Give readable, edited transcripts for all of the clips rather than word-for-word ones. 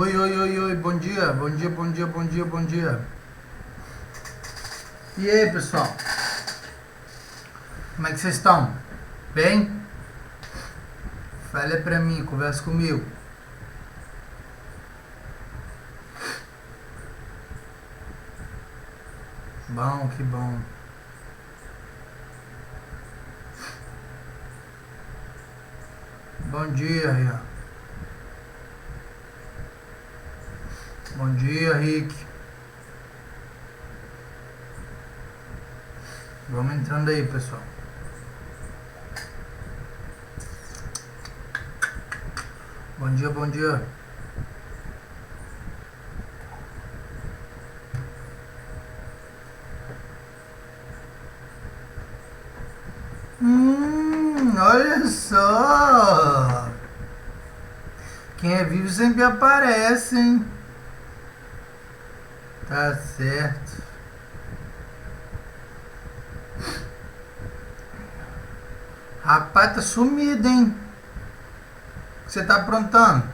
Oi, oi, oi, oi, bom dia, bom dia, bom dia, bom dia, bom dia. E aí, pessoal? Como é que vocês estão? Bem? Fale pra mim, conversa comigo. Bom, que bom. Bom dia, Rian. Bom dia, Rick. Vamos entrando aí, pessoal. Bom dia, bom dia. Olha só. Quem é vivo sempre aparece, hein? Tá certo. Rapaz, tá sumido, hein? O que você tá aprontando?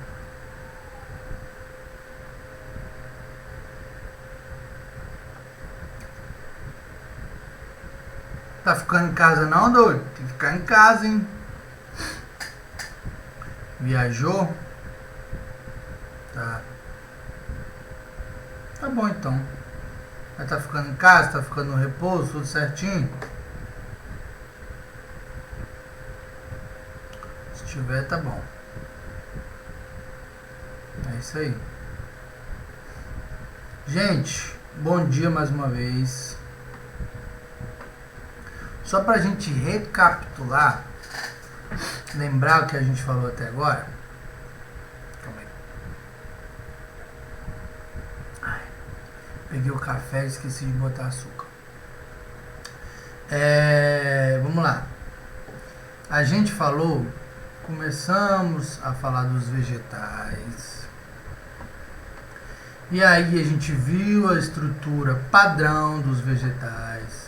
Tá ficando em casa não, doido? Tem que ficar em casa, hein? Viajou? Tá. Tá bom então. Vai tá ficando em casa, tá ficando no repouso, tudo certinho? Se tiver, tá bom. É isso aí. Gente, bom dia mais uma vez. Só pra gente recapitular, lembrar o que a gente falou até agora. Calma aí. Ai, peguei o café e esqueci de botar açúcar. Vamos lá. A gente falou, começamos a falar dos vegetais. E aí a gente viu a estrutura padrão dos vegetais.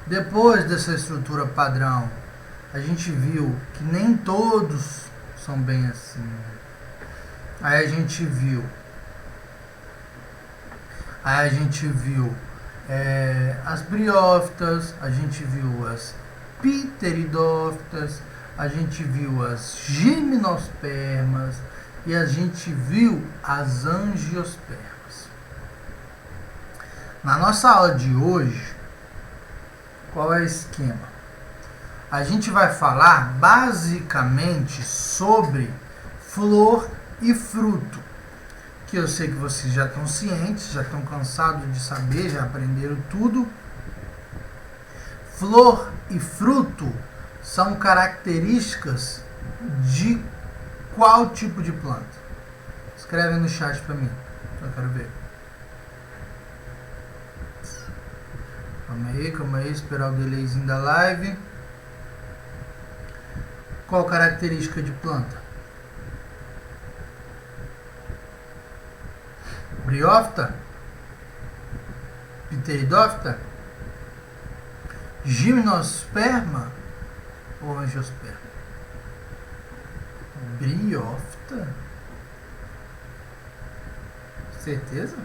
Depois dessa estrutura padrão, a gente viu que nem todos são bem assim. Aí a gente viu as briófitas, a gente viu as pteridófitas, a gente viu as gimnospermas e a gente viu as angiospermas. Na nossa aula de hoje, qual é o esquema? A gente vai falar basicamente sobre flor e fruto, que eu sei que vocês já estão cientes, já estão cansados de saber, já aprenderam tudo. Flor e fruto são características de qual tipo de planta? Escreve no chat para mim, eu quero ver. Calma aí, esperar o delayzinho da live. Qual característica de planta? Briófita? Pteridófita? Gimnosperma ou angiosperma? Briófita? Certeza?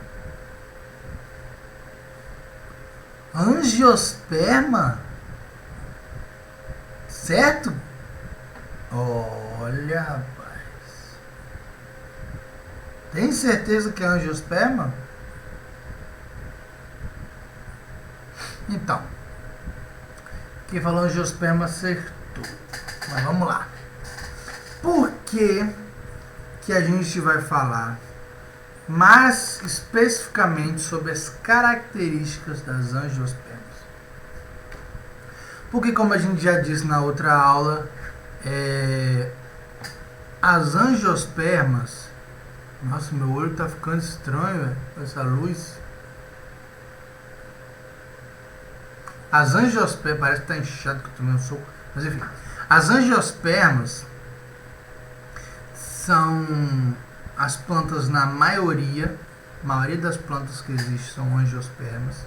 Angiosperma? Certo? Olha, rapaz. Tem certeza que é angiosperma? Então, quem falou angiosperma acertou. Mas vamos lá. Por que a gente vai falar mais especificamente sobre as características das angiospermas? Porque, como a gente já disse na outra aula, as angiospermas... Nossa, meu olho tá ficando estranho, véio, com essa luz. As angiospermas... Parece que tá inchado que eu tomei um soco. Mas enfim. As angiospermas são as plantas, na maioria das plantas que existem são angiospermas.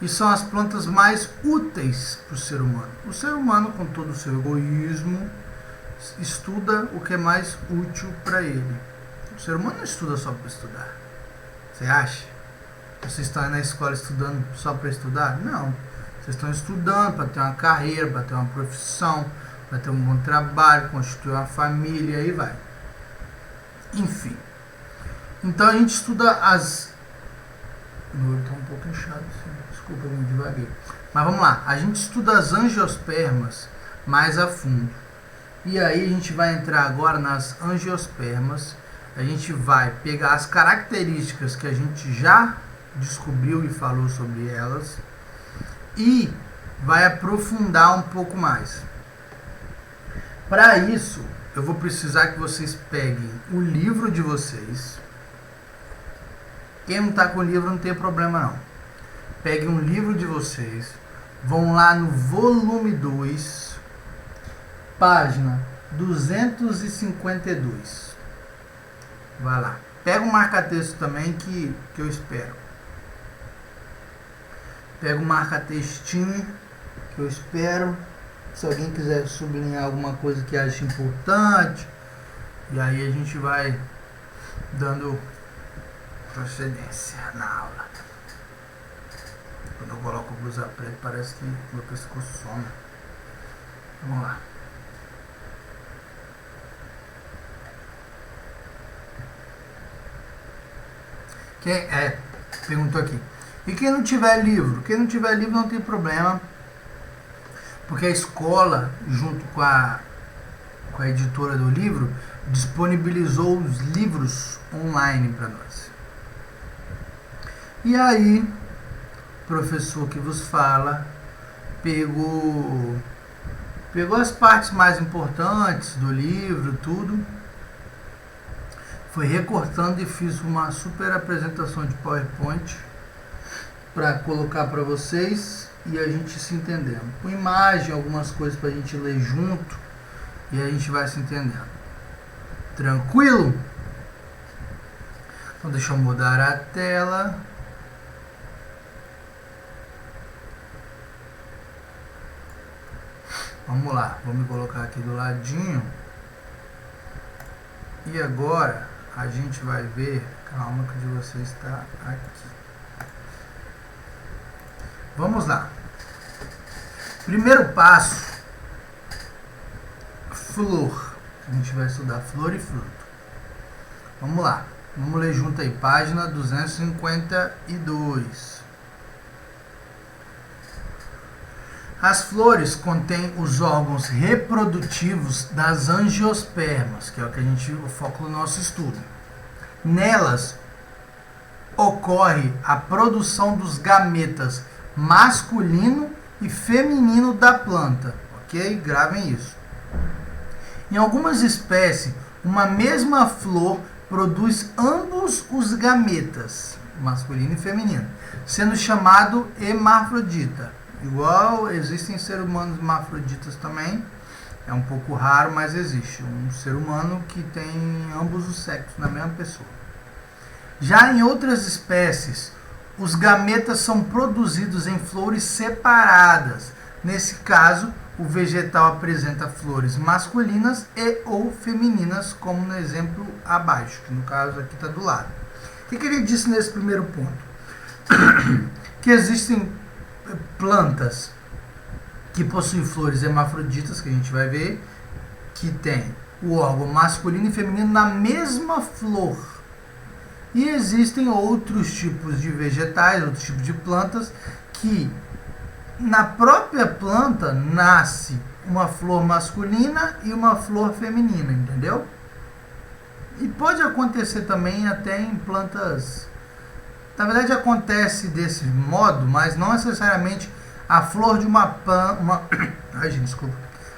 E são as plantas mais úteis para o ser humano. O ser humano, com todo o seu egoísmo, estuda o que é mais útil para ele. O ser humano não estuda só para estudar. Você acha? Vocês estão aí na escola estudando só para estudar? Não. Vocês estão estudando para ter uma carreira, para ter uma profissão, para ter um bom trabalho, constituir uma família, aí vai. Enfim. Então a gente estuda as... O olho está um pouco inchado, assim. Desculpa, eu me devaguei. Mas vamos lá. A gente estuda as angiospermas mais a fundo. E aí a gente vai entrar agora nas angiospermas. A gente vai pegar as características que a gente já descobriu e falou sobre elas e vai aprofundar um pouco mais. Para isso, eu vou precisar que vocês peguem o livro de vocês. Quem não está com o livro não tem problema não. Peguem um livro de vocês, vão lá no volume 2, página 252. Vai lá. Pega um marca-texto também que eu espero. Pega um marca-textinho que eu espero. Se alguém quiser sublinhar alguma coisa que acha importante. E aí a gente vai dando procedência na aula. Quando eu coloco o blusa preta parece que meu pescoço some. Vamos lá. Quem perguntou aqui. E quem não tiver livro? Quem não tiver livro não tem problema. Porque a escola, junto com a editora do livro, disponibilizou os livros online para nós. E aí, o professor que vos fala pegou as partes mais importantes do livro, tudo. Foi recortando e fiz uma super apresentação de PowerPoint para colocar para vocês e a gente se entendendo. Com imagem, algumas coisas para a gente ler junto e a gente vai se entendendo. Tranquilo? Então deixa eu mudar a tela. Vamos lá, vou me colocar aqui do ladinho. E agora a gente vai ver, calma que o de vocês está aqui. Vamos lá. Primeiro passo, flor. A gente vai estudar flor e fruto. Vamos lá. Vamos ler junto aí, página 252. As flores contêm os órgãos reprodutivos das angiospermas, que é o foco do nosso estudo. Nelas ocorre a produção dos gametas masculino e feminino da planta, ok? Gravem isso. Em algumas espécies, uma mesma flor produz ambos os gametas, masculino e feminino, sendo chamado hermafrodita. Igual existem seres humanos hermafroditas também, é um pouco raro, mas existe um ser humano que tem ambos os sexos na mesma pessoa. Já em outras espécies, os gametas são produzidos em flores separadas. Nesse caso, o vegetal apresenta flores masculinas e ou femininas, como no exemplo abaixo, que no caso aqui está do lado. O que ele disse nesse primeiro ponto? Que existem plantas que possuem flores hermafroditas, que a gente vai ver, que tem o órgão masculino e feminino na mesma flor. E existem outros tipos de vegetais, outros tipos de plantas, que na própria planta nasce uma flor masculina e uma flor feminina, entendeu? E pode acontecer também até em plantas... Na verdade acontece desse modo, mas não necessariamente a flor de uma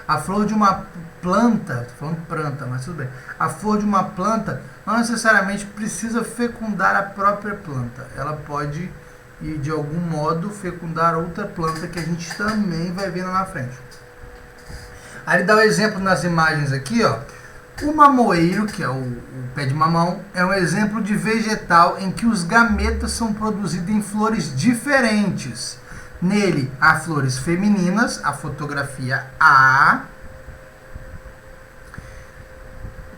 a flor de uma planta, tô falando planta, mas tudo bem. A flor de uma planta não necessariamente precisa fecundar a própria planta. Ela pode, de algum modo, fecundar outra planta que a gente também vai ver lá na frente. Aí ele dá o exemplo nas imagens aqui, ó. O mamoeiro, que é o pé de mamão, é um exemplo de vegetal em que os gametas são produzidos em flores diferentes. Nele há flores femininas, a fotografia A,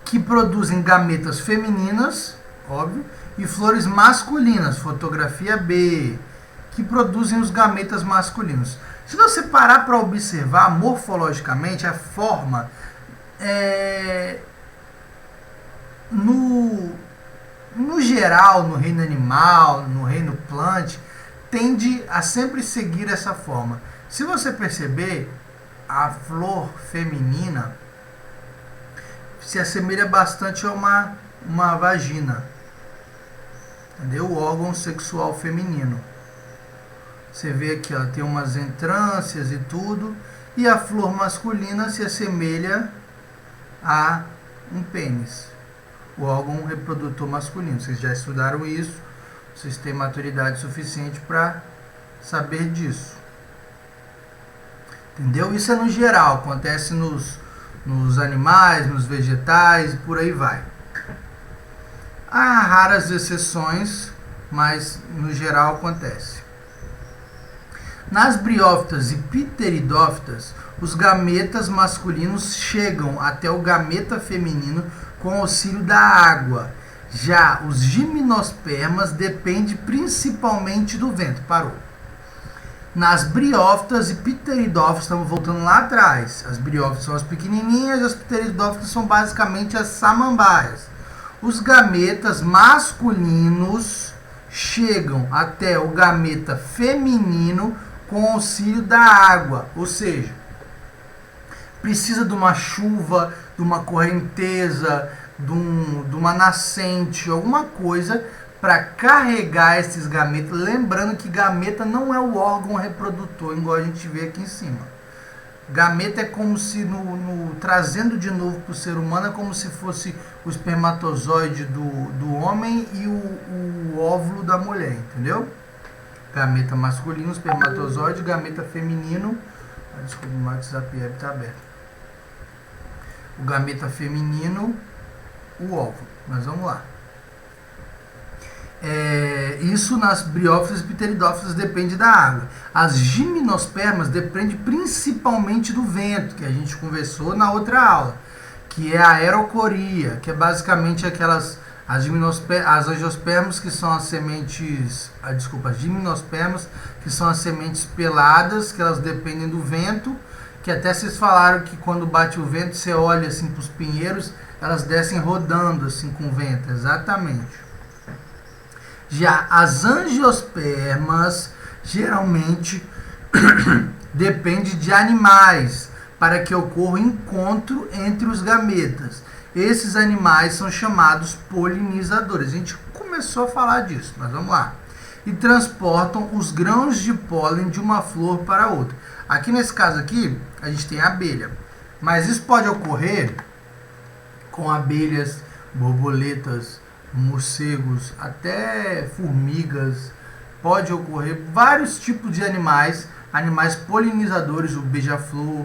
que produzem gametas femininas, óbvio, e flores masculinas, fotografia B, que produzem os gametas masculinos. Se você parar para observar morfologicamente a forma, no geral, no reino animal, no reino plant, tende a sempre seguir essa forma. Se você perceber, a flor feminina se assemelha bastante a uma vagina, entendeu? O órgão sexual feminino. Você vê aqui, ela tem umas entrâncias e tudo, e a flor masculina se assemelha a um pênis, o órgão reprodutor masculino. Vocês já estudaram isso, vocês têm maturidade suficiente para saber disso. Entendeu? Isso é no geral, acontece nos animais, nos vegetais, por aí vai. Há raras exceções, mas no geral acontece. Nas briófitas e pteridófitas, os gametas masculinos chegam até o gameta feminino com auxílio da água. Já os gimnospermas dependem principalmente do vento. Parou. Nas briófitas e pteridófitas, estamos voltando lá atrás. As briófitas são as pequenininhas, as pteridófitas são basicamente as samambaias. Os gametas masculinos chegam até o gameta feminino com auxílio da água, ou seja, precisa de uma chuva, de uma correnteza, de uma nascente, alguma coisa para carregar esses gametas. Lembrando que gameta não é o órgão reprodutor, igual a gente vê aqui em cima. Gameta é como se, trazendo de novo para o ser humano, é como se fosse o espermatozoide do homem e o óvulo da mulher, entendeu? Gameta masculino, espermatozoide, gameta feminino. Desculpa, o WhatsApp está aberto. O gameta feminino, o óvulo. Mas vamos lá. Isso nas briófitas e pteridófitas depende da água. As gimnospermas dependem principalmente do vento, que a gente conversou na outra aula, que é a aerocoria, que é basicamente aquelas as angiospermas, que são as sementes, as gimnospermas, que são as sementes peladas, que elas dependem do vento, que até vocês falaram que quando bate o vento, você olha assim para os pinheiros, elas descem rodando assim com o vento, exatamente. Já as angiospermas geralmente depende de animais para que ocorra o encontro entre os gametas. Esses animais são chamados polinizadores. A gente começou a falar disso, mas vamos lá. E transportam os grãos de pólen de uma flor para outra. Aqui nesse caso aqui, a gente tem a abelha. Mas isso pode ocorrer com abelhas, borboletas, morcegos, até formigas. Pode ocorrer vários tipos de animais polinizadores, o beija-flor,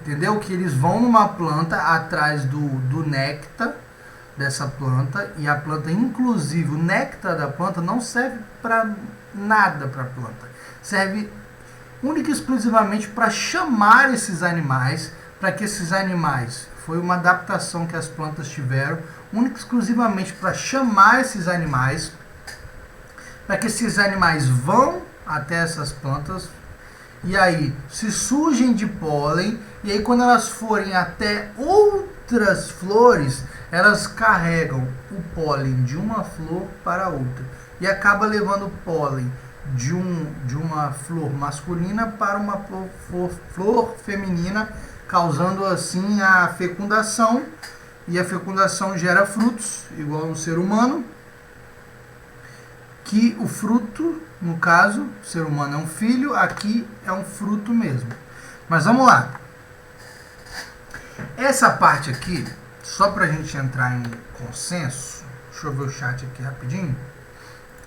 entendeu? Que eles vão numa planta atrás do néctar dessa planta, e a planta, inclusive o néctar da planta, não serve para nada para a planta, serve única e exclusivamente para chamar esses animais, para que esses animais, foi uma adaptação que as plantas tiveram, única e exclusivamente para chamar esses animais, para que esses animais vão até essas plantas e aí se surgem de pólen, e aí quando elas forem até outras flores, elas carregam o pólen de uma flor para outra e acaba levando o pólen de uma flor masculina para uma flor feminina, causando assim a fecundação, e a fecundação gera frutos, igual no ser humano, que o fruto, no caso, o ser humano é um filho, aqui é um fruto mesmo. Mas vamos lá. Essa parte aqui, só para a gente entrar em consenso, deixa eu ver o chat aqui rapidinho.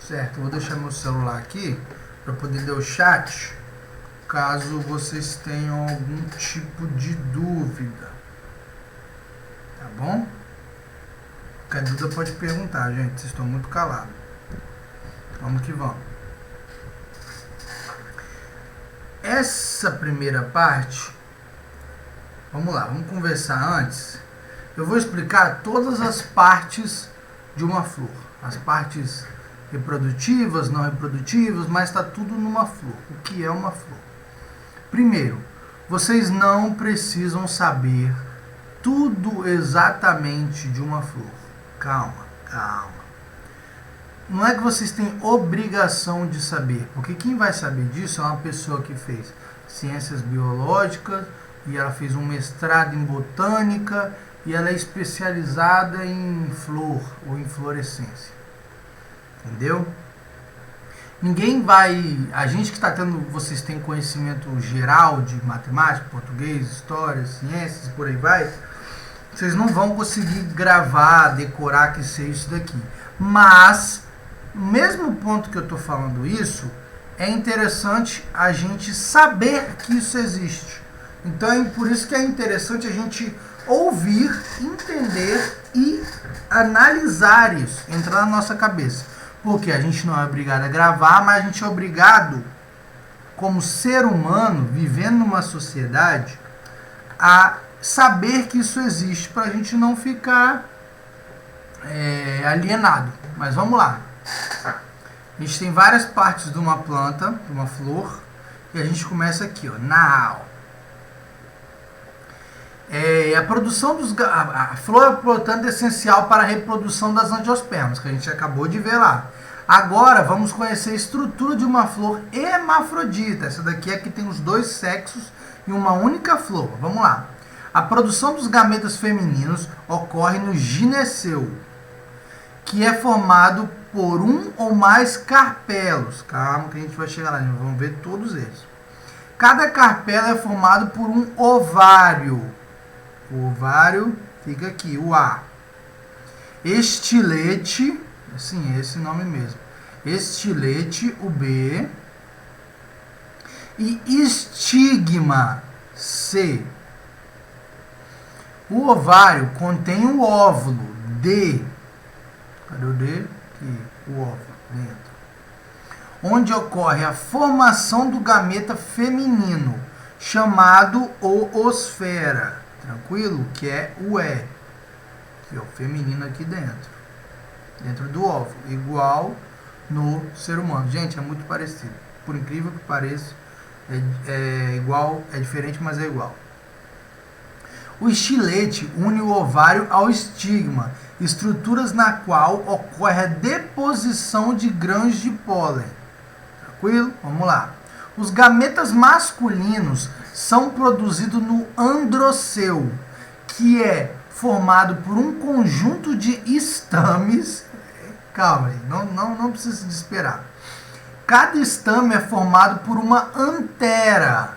Certo, vou deixar meu celular aqui para poder ler o chat, caso vocês tenham algum tipo de dúvida. Tá bom? Qualquer dúvida pode perguntar, gente, vocês estão muito calados. Vamos que vamos. Essa primeira parte, vamos lá, vamos conversar antes. eu vou explicar todas as partes de uma flor. As partes reprodutivas, não reprodutivas, mas está tudo numa flor. O que é uma flor? Primeiro, vocês não precisam saber tudo exatamente de uma flor. Calma, calma. Não é que vocês têm obrigação de saber, porque quem vai saber disso é uma pessoa que fez ciências biológicas e ela fez um mestrado em botânica e ela é especializada em flor ou em florescência. Entendeu? Ninguém vai... A gente que está tendo... Vocês têm conhecimento geral de matemática, português, história, ciências e por aí vai. Vocês não vão conseguir gravar, decorar que seja isso daqui. Mas, no mesmo ponto que eu estou falando isso, é interessante a gente saber que isso existe. Então, é por isso que é interessante a gente ouvir, entender e analisar isso, entrar na nossa cabeça. Porque a gente não é obrigado a gravar, mas a gente é obrigado, como ser humano, vivendo numa sociedade, a saber que isso existe, para a gente não ficar alienado. Mas vamos lá. A gente tem várias partes de uma planta, de uma flor, e a gente começa aqui, ó, now. A produção a flor, portanto, é essencial para a reprodução das angiospermas, que a gente acabou de ver lá. Agora, vamos conhecer a estrutura de uma flor hermafrodita. Essa daqui é que tem os dois sexos em uma única flor. Vamos lá. A produção dos gametas femininos ocorre no gineceu, que é formado por um ou mais carpelos. Calma que a gente vai chegar lá, vamos ver todos eles. Cada carpelo é formado por um ovário. O ovário fica aqui, o A. Estilete, sim, esse nome mesmo. Estilete, o B. E estigma, C. O ovário contém o óvulo, D. Cadê o D? Aqui, o óvulo, dentro. Onde ocorre a formação do gameta feminino, chamado oosfera. Tranquilo? Que é o E. Aqui, ó, feminino aqui dentro. Dentro do óvulo. Igual no ser humano. Gente, é muito parecido. Por incrível que pareça, é igual, é diferente, mas é igual. O estilete une o ovário ao estigma, estruturas na qual ocorre a deposição de grãos de pólen. Tranquilo? Vamos lá. Os gametas masculinos são produzidos no androceu, que é formado por um conjunto de estames. Calma aí, não precisa se desesperar. Cada estame é formado por uma antera.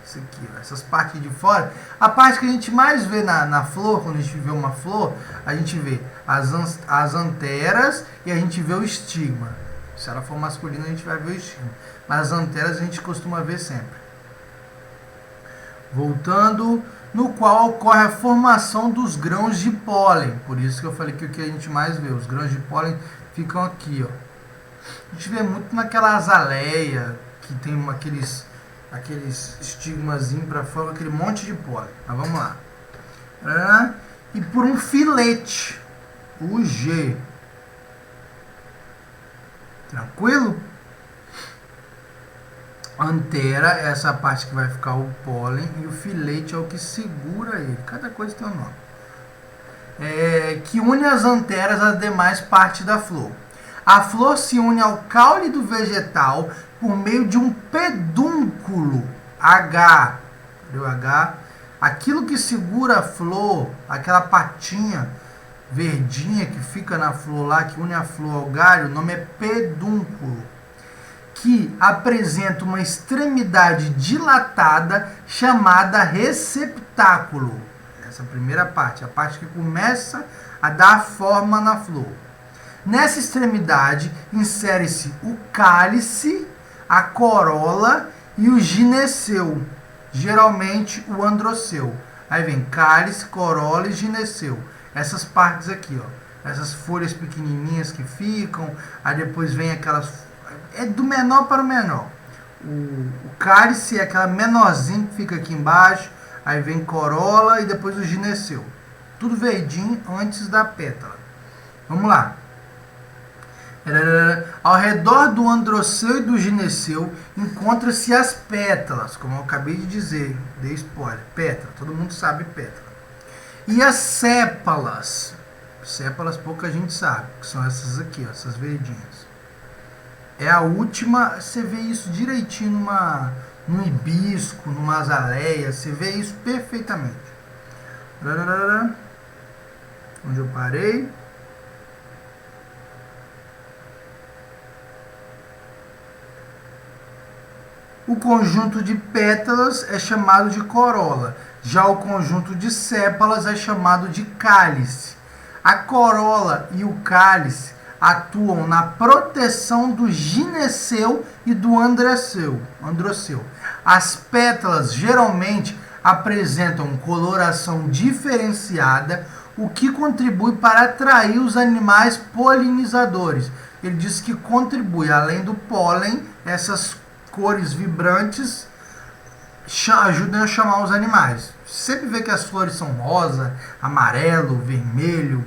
Isso aqui, essas partes de fora. A parte que a gente mais vê na flor, quando a gente vê uma flor, a gente vê as anteras e a gente vê o estigma. Se ela for masculina, a gente vai ver o estigma. Mas as anteras a gente costuma ver sempre. Voltando, no qual ocorre a formação dos grãos de pólen. Por isso que eu falei que o que a gente mais vê, os grãos de pólen ficam aqui, ó. A gente vê muito naquela azaleia, que tem aqueles estigmazinhos para fora, aquele monte de pólen. Mas vamos lá. E por um filete, o G. Tranquilo? Antera é essa parte que vai ficar o pólen e o filete é o que segura ele. Cada coisa tem um nome. Que une as anteras às demais partes da flor. A flor se une ao caule do vegetal por meio de um pedúnculo, H. Deu H? Aquilo que segura a flor, aquela patinha verdinha que fica na flor lá, que une a flor ao galho, o nome é pedúnculo, que apresenta uma extremidade dilatada chamada receptáculo. Essa primeira parte, a parte que começa a dar forma na flor. Nessa extremidade insere-se o cálice, a corola e o gineceu, geralmente o androceu. Aí vem cálice, corola e gineceu. Essas partes aqui, ó, essas folhas pequenininhas que ficam, aí depois vem aquelas... É do menor para o menor. O cálice é aquela menorzinha que fica aqui embaixo, aí vem corola e depois o gineceu. tudo verdinho antes da pétala. Vamos lá. Ao redor do androceu e do gineceu encontra-se as pétalas, como eu acabei de dizer, dei spoiler, pétala, todo mundo sabe pétala. E as sépalas, sépalas pouca gente sabe, que são essas aqui, ó, essas verdinhas. É a última, você vê isso direitinho num hibisco, numa azaleia, você vê isso perfeitamente. Onde eu parei? O conjunto de pétalas é chamado de corola, já o conjunto de sépalas é chamado de cálice. A corola e o cálice atuam na proteção do gineceu e do androceu. As pétalas geralmente apresentam coloração diferenciada, o que contribui para atrair os animais polinizadores. Ele diz que contribui, além do pólen, essas cores vibrantes ajudam a chamar os animais. Sempre vê que as flores são rosa, amarelo, vermelho.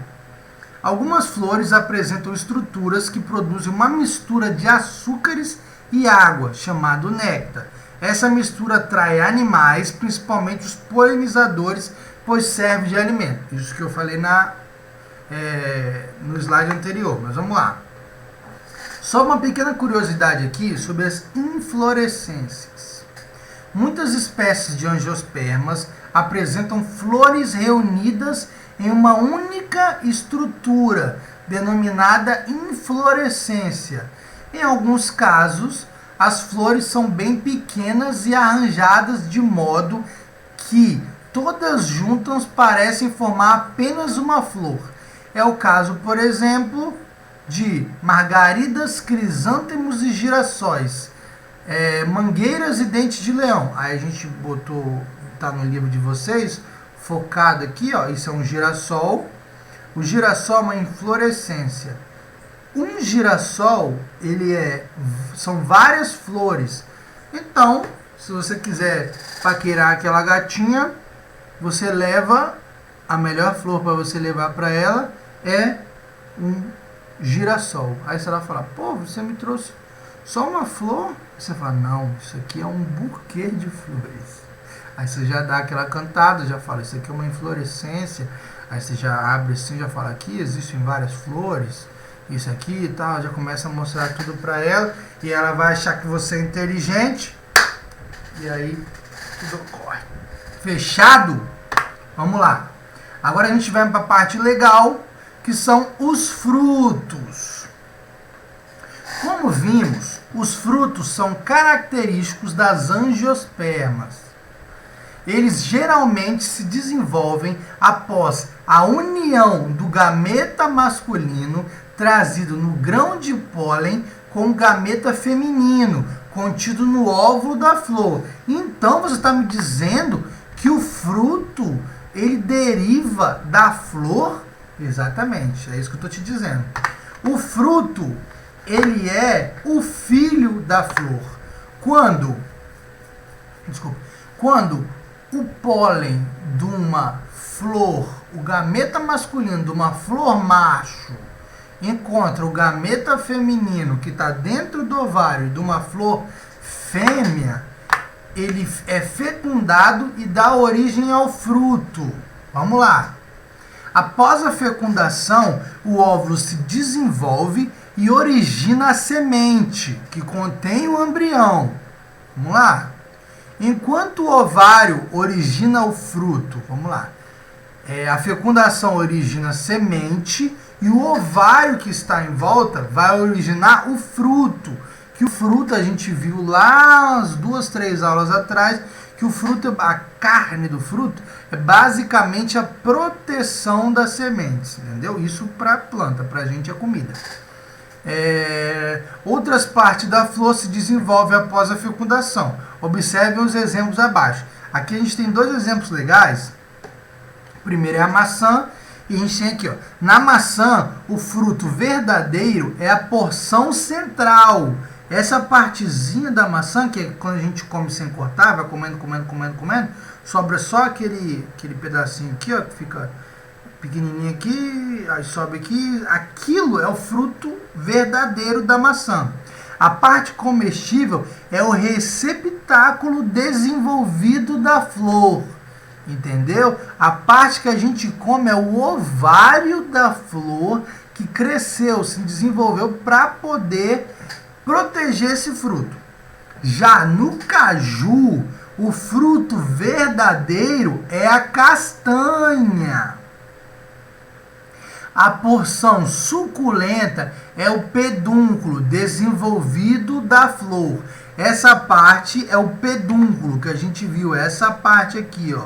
Algumas flores apresentam estruturas que produzem uma mistura de açúcares e água, chamado néctar. Essa mistura atrai animais, principalmente os polinizadores, pois serve de alimento. Isso que eu falei no slide anterior, mas vamos lá. Só uma pequena curiosidade aqui sobre as inflorescências. Muitas espécies de angiospermas apresentam flores reunidas em uma única estrutura, denominada inflorescência. Em alguns casos, as flores são bem pequenas e arranjadas de modo que todas juntas parecem formar apenas uma flor. É o caso, por exemplo, de margaridas, crisântemos e girassóis, mangueiras e dente de leão. Aí a gente botou, tá no livro de vocês, focado aqui, ó, isso é um girassol. O girassol é uma inflorescência. Um girassol, são várias flores. Então, se você quiser paquerar aquela gatinha, você leva, a melhor flor para você levar para ela é um girassol. Aí você vai falar, pô, você me trouxe só uma flor? Você fala, não, isso aqui é um buquê de flores. Aí você já dá aquela cantada, já fala, isso aqui é uma inflorescência. Aí você já abre assim, já fala, aqui existem várias flores, isso aqui e tal, já começa a mostrar tudo pra ela, e ela vai achar que você é inteligente, e aí tudo ocorre. Fechado? Vamos lá. Agora a gente vai pra parte legal, que são os frutos. Como vimos, os frutos são característicos das angiospermas. Eles geralmente se desenvolvem após a união do gameta masculino trazido no grão de pólen com o gameta feminino contido no óvulo da flor. Então você está me dizendo que o fruto ele deriva da flor? Exatamente, é isso que eu estou te dizendo. O fruto ele é o filho da flor. Quando o pólen de uma flor, o gameta masculino de uma flor macho, encontra o gameta feminino que está dentro do ovário de uma flor fêmea, ele é fecundado e dá origem ao fruto. Vamos lá. Após a fecundação, o óvulo se desenvolve e origina a semente, que contém o embrião. Vamos lá. Enquanto o ovário origina o fruto, vamos lá, a fecundação origina a semente e o ovário que está em volta vai originar o fruto. Que o fruto a gente viu lá umas 2, 3 aulas atrás, que o fruto, a carne do fruto, é basicamente a proteção das sementes, entendeu? Isso para a planta, para a gente é comida. Outras partes da flor se desenvolvem após a fecundação. Observem os exemplos abaixo. Aqui a gente tem 2 exemplos legais. O primeiro é a maçã e a gente tem aqui, ó, na maçã o fruto verdadeiro é a porção central. Essa partezinha da maçã, que é quando a gente come sem cortar, vai comendo, sobra só aquele pedacinho aqui, ó, que fica pequenininho aqui, aí sobe aqui. Aquilo é o fruto verdadeiro da maçã. A parte comestível é o receptáculo desenvolvido da flor. Entendeu? A parte que a gente come é o ovário da flor que cresceu, se desenvolveu para poder proteger esse fruto. Já no caju, o fruto verdadeiro é a castanha. A porção suculenta é o pedúnculo desenvolvido da flor. Essa parte é o pedúnculo que a gente viu, essa parte aqui, ó,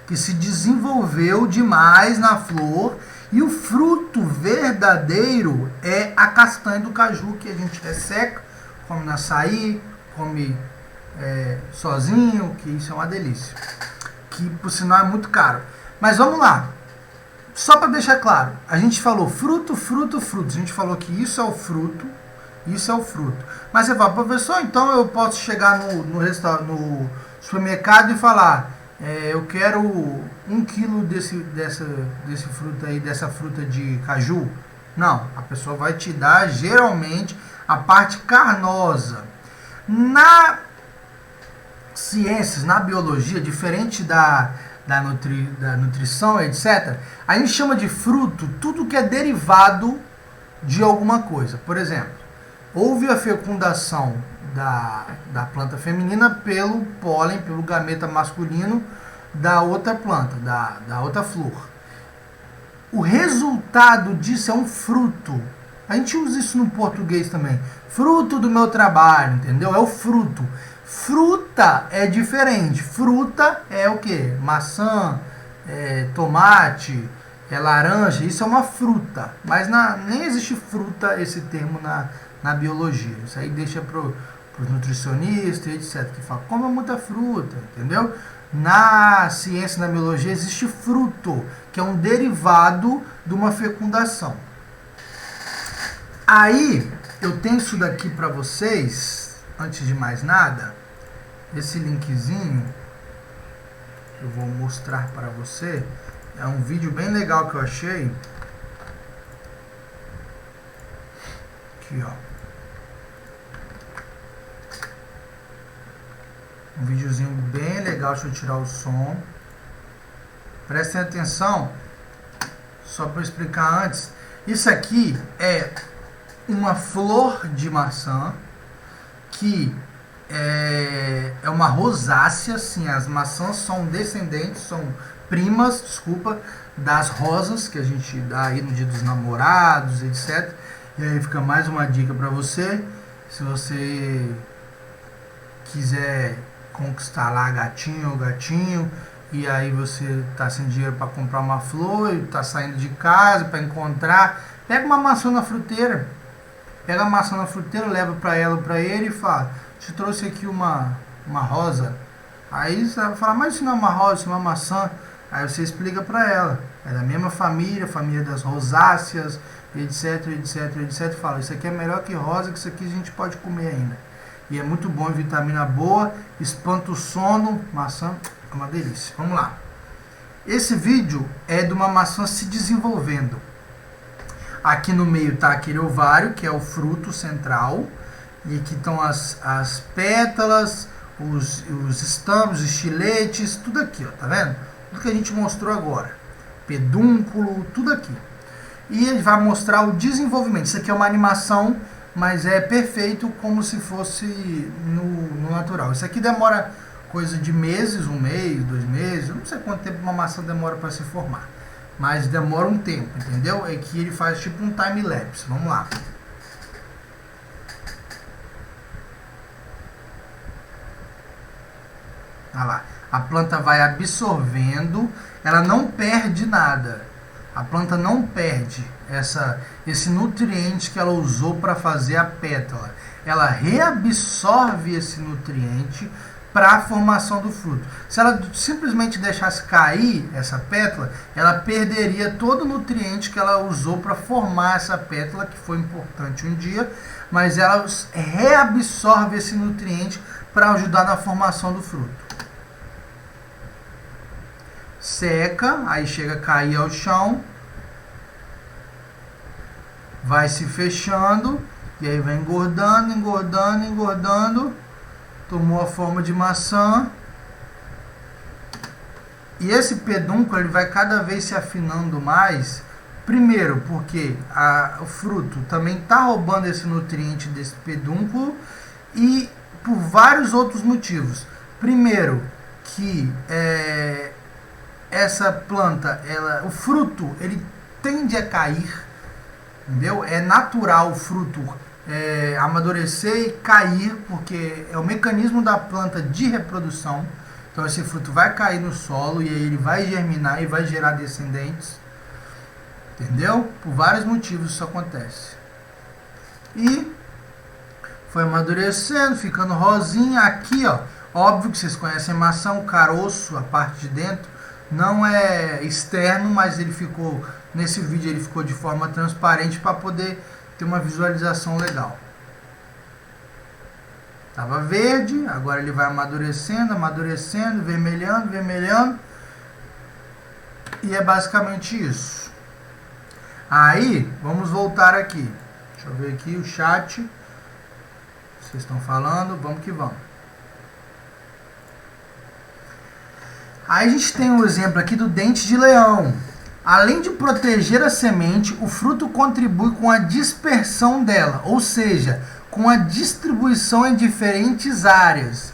que se desenvolveu demais na flor. E o fruto verdadeiro é a castanha do caju, que a gente resseca, come no açaí, come sozinho, que isso é uma delícia. Que por sinal é muito caro. Mas vamos lá. Só para deixar claro, a gente falou fruto, fruto, fruto. A gente falou que isso é o fruto, isso é o fruto. Mas você fala, professor, então eu posso chegar no supermercado e falar, eu quero 1 quilo desse fruto aí, dessa fruta de caju? Não, a pessoa vai te dar geralmente a parte carnosa. Na ciências, na biologia, diferente da nutrição, etc., a gente chama de fruto tudo que é derivado de alguma coisa. Por exemplo, houve a fecundação da planta feminina pelo pólen, pelo gameta masculino da outra planta, da outra flor. O resultado disso é um fruto. A gente usa isso no português também. Fruto do meu trabalho, entendeu? É o fruto. Fruta é diferente. Fruta é o quê? Maçã, tomate, laranja. Isso é uma fruta. Mas nem existe fruta, esse termo na biologia. Isso aí deixa para os nutricionistas, etc. Que falam, coma muita fruta, entendeu? Na ciência, na biologia, existe fruto, que é um derivado de uma fecundação. Aí, eu tenho isso daqui para vocês, antes de mais nada, esse linkzinho, que eu vou mostrar para você, é um vídeo bem legal que eu achei. Aqui, ó. Um videozinho bem legal, deixa eu tirar o som. Prestem atenção, só para explicar antes. Isso aqui é uma flor de maçã que é uma rosácea, assim, as maçãs são descendentes, são primas, desculpa, das rosas que a gente dá aí no Dia dos Namorados, etc. E aí fica mais uma dica para você, se você quiser conquistar lá gatinho ou gatinho, e aí você tá sem dinheiro para comprar uma flor e tá saindo de casa para encontrar, pega uma maçã na fruteira, pega a maçã na fruteira, leva para ela ou para ele e fala, te trouxe aqui uma rosa. Aí você vai falar, mas isso não é uma rosa, isso é uma maçã. Aí você explica para ela, é da mesma família, família das rosáceas, etc, etc, etc. Fala, isso aqui é melhor que rosa, que isso aqui a gente pode comer ainda. E é muito bom, vitamina boa, espanta o sono, maçã é uma delícia. Vamos lá. Esse vídeo é de uma maçã se desenvolvendo. Aqui no meio está aquele ovário, que é o fruto central. E aqui estão as pétalas, os estamos, os estiletes, tudo aqui, ó, tá vendo? Tudo que a gente mostrou agora. Pedúnculo, tudo aqui. E ele vai mostrar o desenvolvimento. Isso aqui é uma animação, mas é perfeito como se fosse no natural. Isso aqui demora coisa de meses, 1 mês, 2 meses, eu não sei quanto tempo uma maçã demora para se formar. Mas demora um tempo, entendeu? É que ele faz tipo um time-lapse. Vamos lá. Olha lá. A planta vai absorvendo, ela não perde nada. A planta não perde esse nutriente que ela usou para fazer a pétala. Ela reabsorve esse nutriente para a formação do fruto. Se ela simplesmente deixasse cair essa pétala, ela perderia todo o nutriente que ela usou para formar essa pétala, que foi importante um dia, mas ela reabsorve esse nutriente para ajudar na formação do fruto. Seca, aí chega a cair ao chão, vai se fechando, e aí vai engordando, engordando, engordando, tomou a forma de maçã. E esse pedúnculo ele vai cada vez se afinando mais, primeiro porque o fruto também está roubando esse nutriente desse pedúnculo, e por vários outros motivos. Primeiro, que essa planta, o fruto, ele tende a cair, entendeu? É natural o fruto amadurecer e cair, porque é o mecanismo da planta de reprodução. Então esse fruto vai cair no solo e aí ele vai germinar e vai gerar descendentes, entendeu? Por vários motivos isso acontece. E foi amadurecendo, ficando rosinha. Aqui, ó, óbvio que vocês conhecem maçã, o caroço, a parte de dentro, não é externo, mas ele ficou, nesse vídeo ele ficou de forma transparente para poder ter uma visualização legal. Estava verde, agora ele vai amadurecendo, amadurecendo, vermelhando, vermelhando. E é basicamente isso. Aí, vamos voltar aqui. Deixa eu ver aqui o chat. Vocês estão falando, vamos que vamos. Aí a gente tem um exemplo aqui do dente de leão. Além de proteger a semente, o fruto contribui com a dispersão dela, ou seja, com a distribuição em diferentes áreas.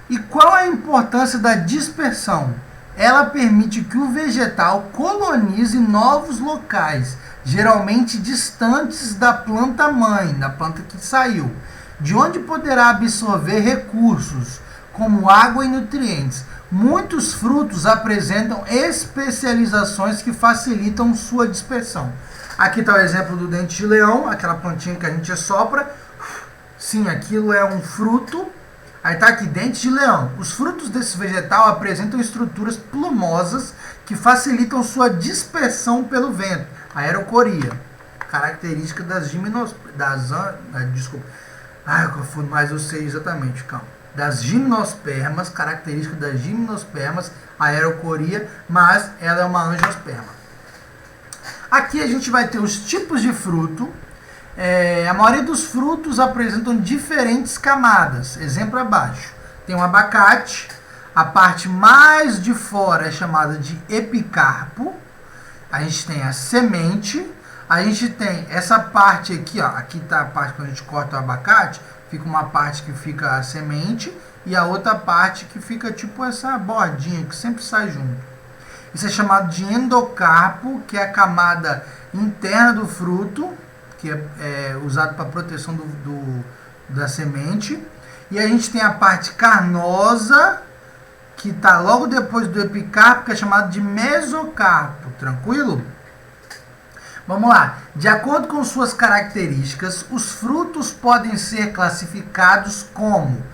E qual é a importância da dispersão? Ela permite que o vegetal colonize novos locais, geralmente distantes da planta mãe, da planta que saiu, de onde poderá absorver recursos, como água e nutrientes. Muitos frutos apresentam especializações que facilitam sua dispersão. Aqui está o exemplo do dente de leão, aquela plantinha que a gente assopra. Sim, aquilo é um fruto. Aí está aqui, dente de leão. Os frutos desse vegetal apresentam estruturas plumosas que facilitam sua dispersão pelo vento. Aerocoria, característica das eu confundo, mas eu sei exatamente, calma. Das gimnospermas, característica das gimnospermas, aerocoria, mas ela é uma angiosperma. Aqui a gente vai ter os tipos de fruto. A maioria dos frutos apresentam diferentes camadas. Exemplo abaixo. Tem o abacate. A parte mais de fora é chamada de epicarpo. A gente tem a semente. A gente tem essa parte aqui, ó. Aqui está a parte quando a gente corta o abacate. Fica uma parte que fica a semente e a outra parte que fica tipo essa bordinha que sempre sai junto. Isso é chamado de endocarpo, que é a camada interna do fruto, que é usado para proteção da semente. E a gente tem a parte carnosa, que está logo depois do epicarpo, que é chamado de mesocarpo. Tranquilo? Vamos lá. De acordo com suas características, os frutos podem ser classificados como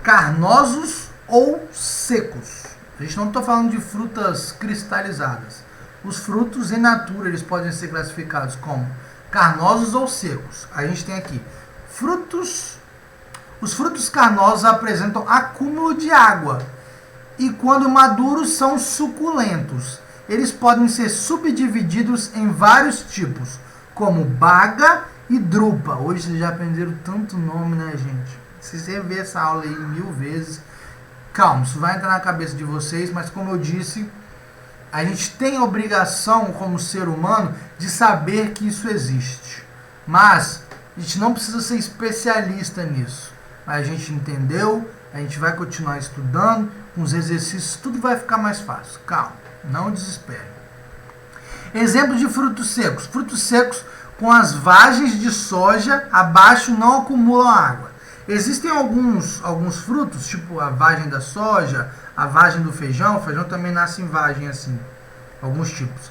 carnosos ou secos. A gente não está falando de frutas cristalizadas. Os frutos in natura eles podem ser classificados como carnosos ou secos. A gente tem aqui frutos. Os frutos carnosos apresentam acúmulo de água e, quando maduros, são suculentos. Eles podem ser subdivididos em vários tipos, como baga e drupa. Hoje vocês já aprenderam tanto nome, né, gente? Se você ver essa aula aí 1000 vezes, calma, isso vai entrar na cabeça de vocês, mas como eu disse, a gente tem a obrigação, como ser humano, de saber que isso existe. Mas a gente não precisa ser especialista nisso. Mas a gente entendeu, a gente vai continuar estudando, com os exercícios, tudo vai ficar mais fácil. Calma. Não desespere. Exemplo de frutos secos. Frutos secos com as vagens de soja abaixo não acumulam água. Existem alguns frutos, tipo a vagem da soja, a vagem do feijão. O feijão também nasce em vagem assim. Alguns tipos.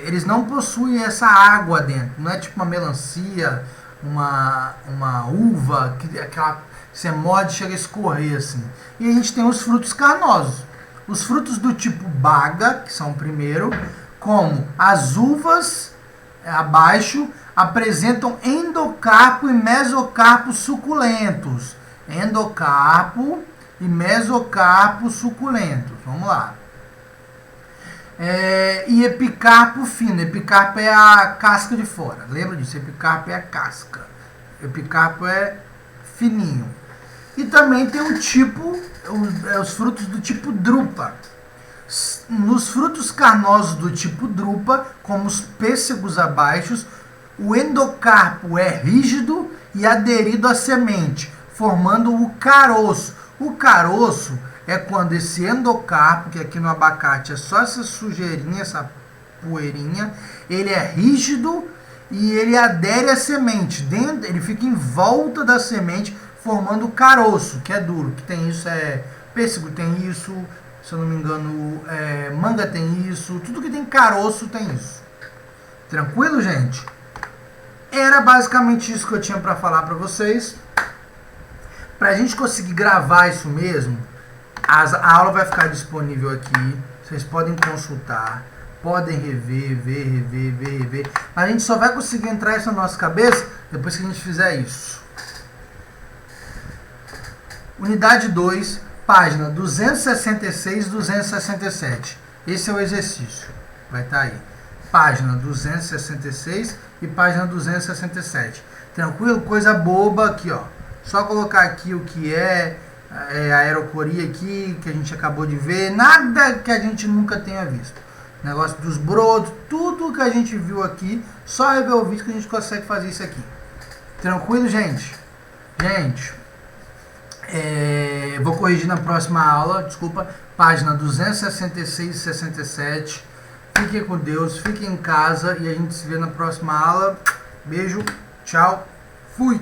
Eles não possuem essa água dentro. Não é tipo uma melancia, uma uva, que você morde e chega a escorrer assim. E a gente tem os frutos carnosos. Os frutos do tipo baga, que são o primeiro, como as uvas abaixo, apresentam endocarpo e mesocarpo suculentos. Endocarpo e mesocarpo suculentos. Vamos lá. E epicarpo fino. Epicarpo é a casca de fora. Lembra disso? Epicarpo é a casca. Epicarpo é fininho. E também tem o tipo, os frutos do tipo drupa. Nos frutos carnosos do tipo drupa, como os pêssegos abaixo, o endocarpo é rígido e aderido à semente, formando o caroço. O caroço é quando esse endocarpo, que aqui no abacate é só essa sujeirinha, essa poeirinha, ele é rígido e ele adere à semente. Dentro, ele fica em volta da semente, formando o caroço, que é duro. Que tem isso, pêssego tem isso, se eu não me engano, manga tem isso, tudo que tem caroço tem isso. Tranquilo, gente? Era basicamente isso que eu tinha para falar para vocês. Para a gente conseguir gravar isso mesmo, a aula vai ficar disponível aqui. Vocês podem consultar, podem rever. Mas a gente só vai conseguir entrar isso na nossa cabeça depois que a gente fizer isso. Unidade 2, página 266 e 267. Esse é o exercício. Vai estar aí. Página 266 e página 267. Tranquilo? Coisa boba aqui, ó. Só colocar aqui o que é a aerocoria aqui, que a gente acabou de ver. Nada que a gente nunca tenha visto. Negócio dos brotos, tudo que a gente viu aqui. Só rever o vídeo que a gente consegue fazer isso aqui. Tranquilo, gente? Gente, vou corrigir na próxima aula. Desculpa. Página 266 e 67. Fiquem com Deus, fiquem em casa e a gente se vê na próxima aula. Beijo, tchau, fui!